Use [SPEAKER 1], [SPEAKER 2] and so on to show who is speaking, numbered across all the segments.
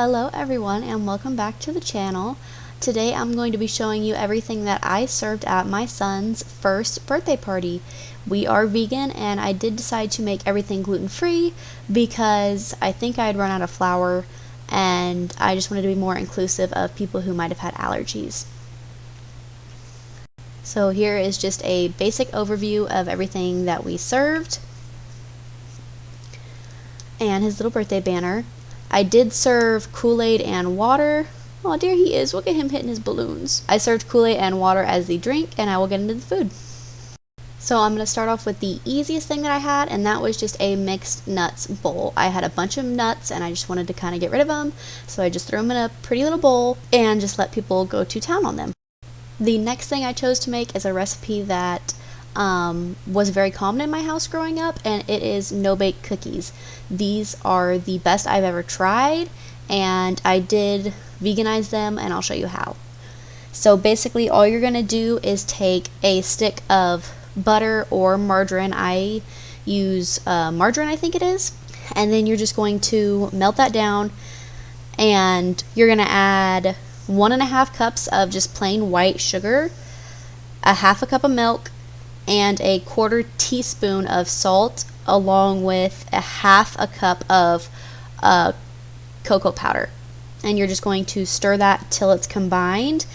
[SPEAKER 1] Hello everyone and welcome back to the channel. Today I'm going to be showing you everything that I served at my son's first birthday party. We are vegan and I did decide to make everything gluten-free because I think I had run out of flour and I just wanted to be more inclusive of people who might have had allergies. So here is just a basic overview of everything that we served and his little birthday banner. I did serve Kool-Aid and water. Oh, there he is. Look at him hitting his balloons. I served Kool-Aid and water as the drink, and I will get into the food. So I'm going to start off with the easiest thing that I had, and that was just a mixed nuts bowl. I had a bunch of nuts, and I just wanted to kind of get rid of them, so I just threw them in a pretty little bowl and just let people go to town on them. The next thing I chose to make is a recipe that was very common in my house growing up, and it is no-bake cookies. These are the best I've ever tried, and I did veganize them, and I'll show you how. So basically all you're going to do is take a stick of butter or margarine. I use margarine, I think it is, and then you're just going to melt that down, and you're going to add 1.5 cups of just plain white sugar, a 1/2 cup of milk, and a 1/4 teaspoon of salt, along with a 1/2 cup of cocoa powder. And you're just going to stir that till it's combined,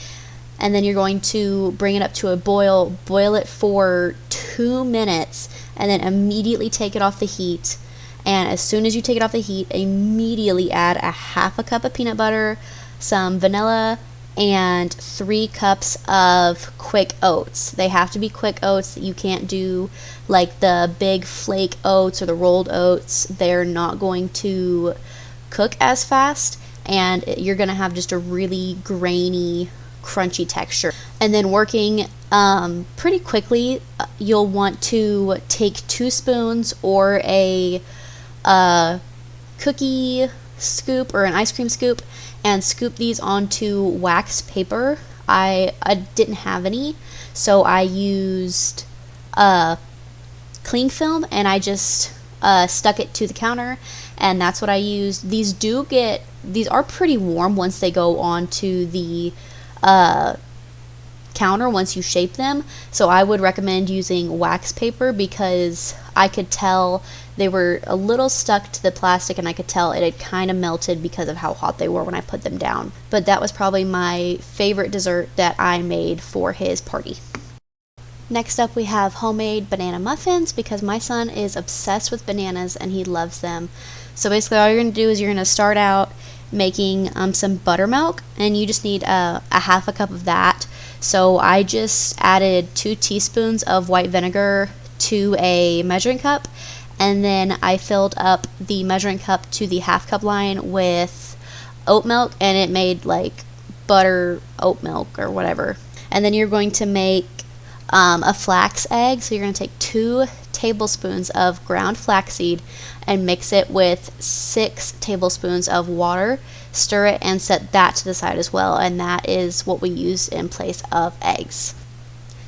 [SPEAKER 1] and then you're going to bring it up to a boil it for 2 minutes, and then immediately take it off the heat. And as soon as you take it off the heat, immediately add a 1/2 cup of peanut butter, some vanilla, and 3 cups of quick oats. They have to be quick oats. You can't do like the big flake oats or the rolled oats. They're not going to cook as fast, and you're going to have just a really grainy, crunchy texture. And then working pretty quickly, you'll want to take 2 spoons or a cookie scoop or an ice cream scoop and scoop these onto wax paper. I didn't have any, so I used cling film, and I just stuck it to the counter, and that's what I used. These are pretty warm once they go onto the counter once you shape them, so I would recommend using wax paper because I could tell they were a little stuck to the plastic, and I could tell it had kind of melted because of how hot they were when I put them down. But that was probably my favorite dessert that I made for his party. Next up, we have homemade banana muffins because my son is obsessed with bananas and he loves them. So basically all you're going to do is you're going to start out making some buttermilk, and you just need a 1/2 cup of that. So I just added 2 teaspoons of white vinegar to a measuring cup, and then I filled up the measuring cup to the 1/2 cup line with oat milk, and it made like butter oat milk or whatever. And then you're going to make a flax egg. So you're going to take 2 tablespoons of ground flaxseed and mix it with 6 tablespoons of water, stir it, and set that to the side as well, and that is what we use in place of eggs.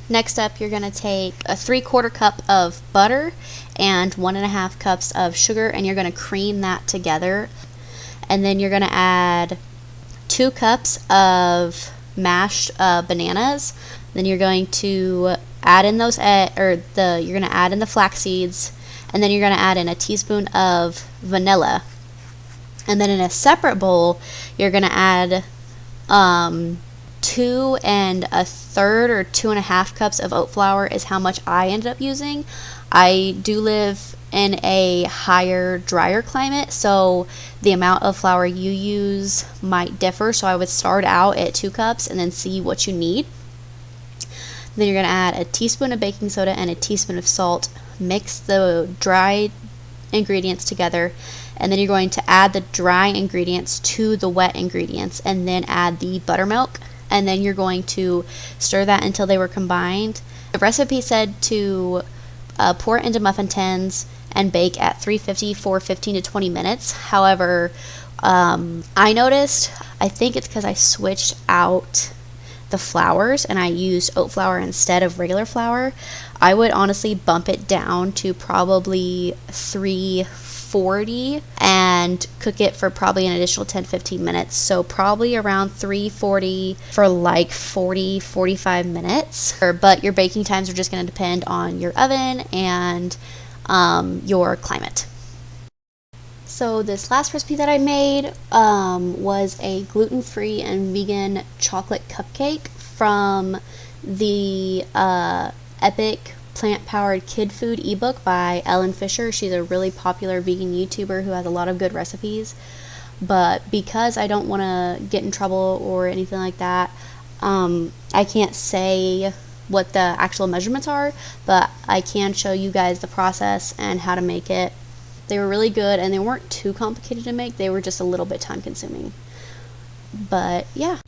[SPEAKER 1] Next up, you're going to take a 3/4 cup of butter and 1.5 cups of sugar, and you're going to cream that together. And then you're going to add 2 cups of mashed bananas. Then you're going to add in you're going to add in the flax seeds, and then you're going to add in a teaspoon of vanilla. And then in a separate bowl, you're going to add 2 1/3 or 2.5 cups of oat flour is how much I ended up using. I do live in a higher, drier climate, so the amount of flour you use might differ. So I would start out at 2 cups and then see what you need. Then you're going to add a teaspoon of baking soda and a teaspoon of salt. Mix the dry ingredients together, and then you're going to add the dry ingredients to the wet ingredients, and then add the buttermilk, and then you're going to stir that until they were combined. The recipe said to pour it into muffin tins and bake at 350 for 15 to 20 minutes. However, I noticed, I think it's because I switched out the flours and I used oat flour instead of regular flour. I would honestly bump it down to probably 340 and and cook it for probably an additional 10-15 minutes. So probably around 340 for like 40-45 minutes. But your baking times are just going to depend on your oven and your climate. So this last recipe that I made was a gluten-free and vegan chocolate cupcake from the Epic Plant-Powered Kid Food ebook by Ellen Fisher. She's a really popular vegan YouTuber who has a lot of good recipes. But because I don't want to get in trouble or anything like that, I can't say what the actual measurements are, but I can show you guys the process and how to make it. They were really good, and they weren't too complicated to make. They were just a little bit time consuming. But yeah.